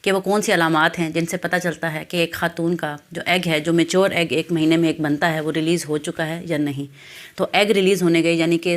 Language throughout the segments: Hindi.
कि वो कौन सी अलामात हैं जिनसे पता चलता है कि एक खातून का जो एग है, जो मेच्योर एग 1 महीने में एक बनता है, वो रिलीज़ हो चुका है या नहीं। तो एग रिलीज़ होने गए यानी कि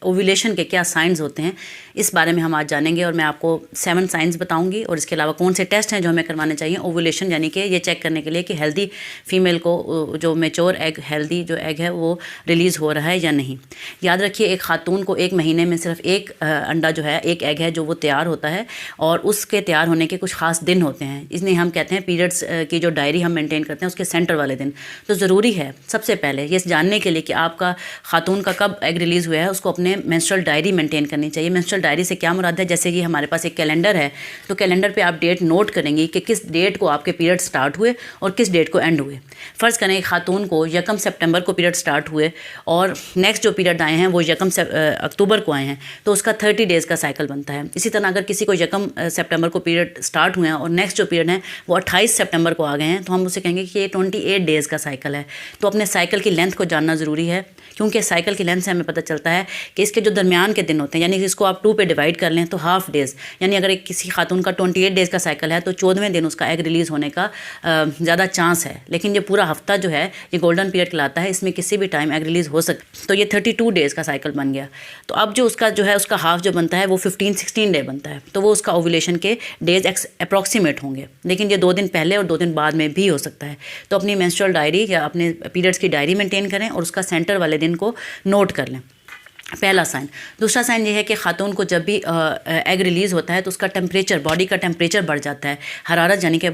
ओव्यूलेशन के क्या साइंस होते हैं, इस बारे में हम आज जानेंगे। और मैं आपको 7 साइंस बताऊंगी और इसके अलावा कौन से टेस्ट हैं जो हमें करवाने चाहिए ओव्यूलेशन यानी कि ये चेक करने के लिए कि हेल्दी फीमेल को जो मेच्योर एग, हेल्दी जो एग है वो रिलीज़ हो रहा है या नहीं। याद रखिए, एक खातून को 1 महीने में सिर्फ एक अंडा जो है, एक एग है जो वो तैयार होता है और उसके तैयार होने के कुछ खास दिन होते हैं। इसलिए हम कहते हैं पीरियड्स की जो डायरी हम मेंटेन करते हैं उसके सेंटर वाले दिन। तो ज़रूरी है सबसे पहले ये जानने के लिए कि आपका खातून का कब एग रिलीज़ हुआ है, उसको अपने मेंस्ट्रुअल डायरी मेंटेन करनी चाहिए। मेंस्ट्रुअल डायरी से क्या मुराद है, जैसे कि हमारे पास एक कैलेंडर है तो कैलेंडर पे आप डेट नोट करेंगे कि किस डेट को आपके पीरियड स्टार्ट हुए और किस डेट को एंड हुए। फ़र्ज़ करें खातून को 1 सितंबर को पीरियड स्टार्ट हुए और नेक्स्ट जो पीरियड आए हैं वो 1 अक्टूबर को आए हैं, तो उसका 30 डेज़ का साइकिल बनता है। इसी तरह अगर किसी को 1 सितंबर को पीरियड स्टार्ट हुए हैं और नेक्स्ट जो पीरियड है वो 28 सितंबर को आ गए हैं, तो हम उसे कहेंगे कि ये 28 डेज़ का साइकिल है। तो अपने साइकिल की लेंथ को जानना ज़रूरी है, क्योंकि साइकिल की लेंथ से हमें पता चलता है कि इसके जो दरमियान के दिन होते हैं, यानी कि इसको आप 2 पे डिवाइड कर लें तो हाफ डेज़, यानी अगर एक किसी खातून का 28 डेज़ का साइकिल है तो 14वें दिन उसका एग रिलीज़ होने का ज़्यादा चांस है। लेकिन ये पूरा हफ्ता जो है ये गोल्डन पीरियड कहलाता है, इसमें किसी भी टाइम एग रिलीज़ हो सकता है। तो ये 32 डेज़ का साइकिल बन गया। तो अब जो उसका जो है उसका हाफ जो बनता है वो 15-16 डे बनता है, तो वो उसका ओव्यूलेशन के डेज़ अप्रॉक्सीमेट होंगे। लेकिन ये 2 दिन पहले और 2 दिन बाद में भी हो सकता है। तो अपनी मेंस्ट्रुअल डायरी या अपने पीरियड्स की डायरी मेंटेन करें और उसका सेंटर वाले दिन को नोट कर लें, पहला साइन। दूसरा साइन ये है कि खातून को जब भी एग रिलीज़ होता है तो उसका टेम्परेचर, बॉडी का टेम्परेचर बढ़ जाता है, हरारत यानी कि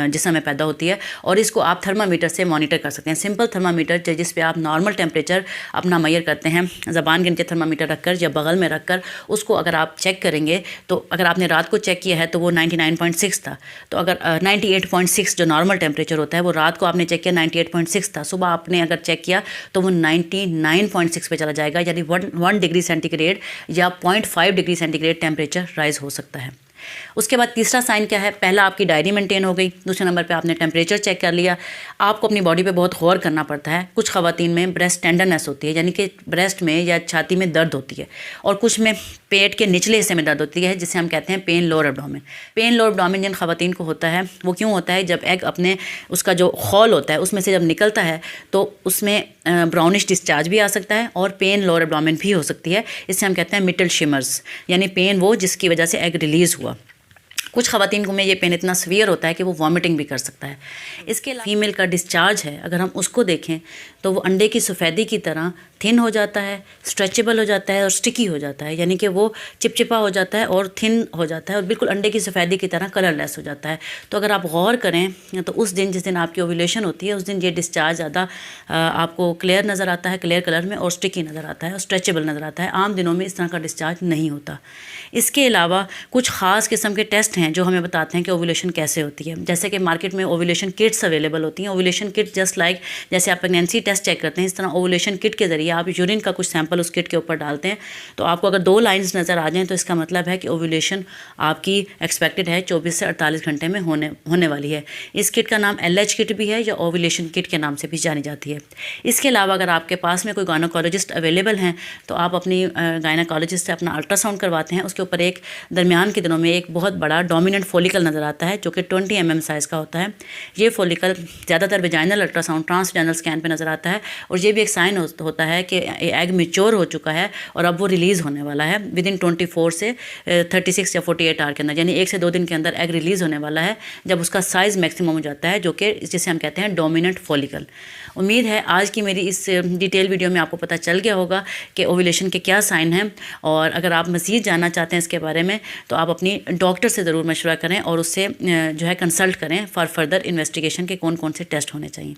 जिस्म में पैदा होती है, और इसको आप थर्मामीटर से मॉनिटर कर सकते हैं। सिंपल थर्मामीटर जिस पे आप नॉर्मल टेम्परेचर अपना मैयर करते हैं, ज़बान के नीचे थर्मामीटर रखकर या बगल में रखकर उसको अगर आप चेक करेंगे तो अगर आपने रात को चेक किया है तो वो 99.6 था। तो अगर 98.6 जो नॉर्मल टेम्परेचर होता है वो रात को आपने चेक किया 98.6 था, सुबह आपने अगर चेक किया तो वो 99.6 पे चला जाएगा, यानी 1 डिग्री सेंटीग्रेड या 0.5 डिग्री सेंटीग्रेड टेम्परेचर राइज हो सकता है। उसके बाद तीसरा साइन क्या है, पहला आपकी डायरी मेंटेन हो गई, दूसरे नंबर पे आपने टेम्परेचर चेक कर लिया। आपको अपनी बॉडी पे बहुत गौर करना पड़ता है। कुछ ख़वातीन में ब्रेस्ट टेंडरनेस होती है, यानी कि ब्रेस्ट में या छाती में दर्द होती है, और कुछ में पेट के निचले हिस्से में दर्द होती है, जिसे हम कहते हैं pain lower abdomen. Pain lower abdomen जिन ख़वातीन को होता है वो क्यों होता है, जब एग अपने उसका जो खौल होता है उसमें से जब निकलता है तो उसमें ब्राउनिश डिस्चार्ज भी आ सकता है और पेन लोअर एब्डोमेन भी हो सकती है। इससे हम कहते हैं मिटल शिमर्स, यानी पेन वो जिसकी वजह से एग रिलीज़ हुआ। कुछ ख़वातीन को में ये पेन इतना सीवियर होता है कि वो वॉमिटिंग भी कर सकता है। इसके अलावा फीमेल का डिस्चार्ज है, अगर हम उसको देखें तो वो अंडे की सफ़ेदी की तरह थिन हो जाता है, स्ट्रेचेबल हो जाता है और स्टिकी हो जाता है, यानी कि वो चिपचिपा हो जाता है और थिन हो जाता है और बिल्कुल अंडे की सफ़ेदी की तरह कलरलेस हो जाता है। तो अगर आप गौर करें तो उस दिन जिस दिन आपकी ओव्यूलेशन होती है उस दिन ये डिस्चार्ज ज़्यादा आपको क्लियर नज़र आता है, क्लियर कलर में, और स्टिकी नज़र आता है और स्ट्रेचेबल नज़र आता है। आम दिनों में इस तरह का डिस्चार्ज नहीं होता। इसके अलावा कुछ ख़ास किस्म के टेस्ट हैं जो हमें बताते हैं कि ओव्यूलेशन कैसे होती है। जैसे कि मार्केट में ओव्यूलेशन किट्स अवेलेबल होती हैं। ओव्यूलेशन किट जस्ट लाइक जैसे आप प्रेगनेंसी टेस्ट चेक करते हैं, इस तरह ओव्यूलेशन किट के ज़रिए आप यूरिन का कुछ सैंपल उस किट के ऊपर डालते हैं, तो आपको अगर 2 लाइंस नज़र आ जाएँ तो इसका मतलब है कि ओव्यूलेशन आपकी एक्सपेक्टेड है 24 से 48 घंटे में होने वाली है। इस किट का नाम LH किट भी है या ओव्यूलेशन किट के नाम से भी जानी जाती है। इसके अलावा अगर आपके पास में कोई गायनोकोलॉजिस्ट अवेलेबल हैं तो आप अपनी गायनोकोलॉजिस्ट से अपना अल्ट्रासाउंड करवाते हैं। उसके ऊपर एक दरमियान के दिनों में एक बहुत बड़ा डोमिनेंट फॉलिकल नज़र आता है जो कि 20 mm साइज़ का होता है। ये फॉलिकल ज़्यादातर वेजाइनल अल्ट्रासाउंड, ट्रांसवेजाइनल स्कैन पे नज़र आता है, और ये भी एक साइन होता है कि एग मैच्योर हो चुका है और अब वो रिलीज़ होने वाला है विद इन 24 से 36 या 48 आवर के अंदर, यानी 1 से 2 दिन के अंदर एग रिलीज़ होने वाला है जब उसका साइज़ मैक्सिमम हो जाता है, जो कि जिसे हम कहते हैं डोमिनेंट फॉलिकल। उम्मीद है आज की मेरी इस डिटेल वीडियो में आपको पता चल गया होगा कि ओव्यूलेशन के क्या साइन हैं, और अगर आप मज़ीद जानना चाहते हैं इसके बारे में तो आप अपनी डॉक्टर से ज़रूर मशवरा करें और उससे जो है कंसल्ट करें फॉर फर्दर इन्वेस्टिगेशन के कौन कौन से टेस्ट होने चाहिए।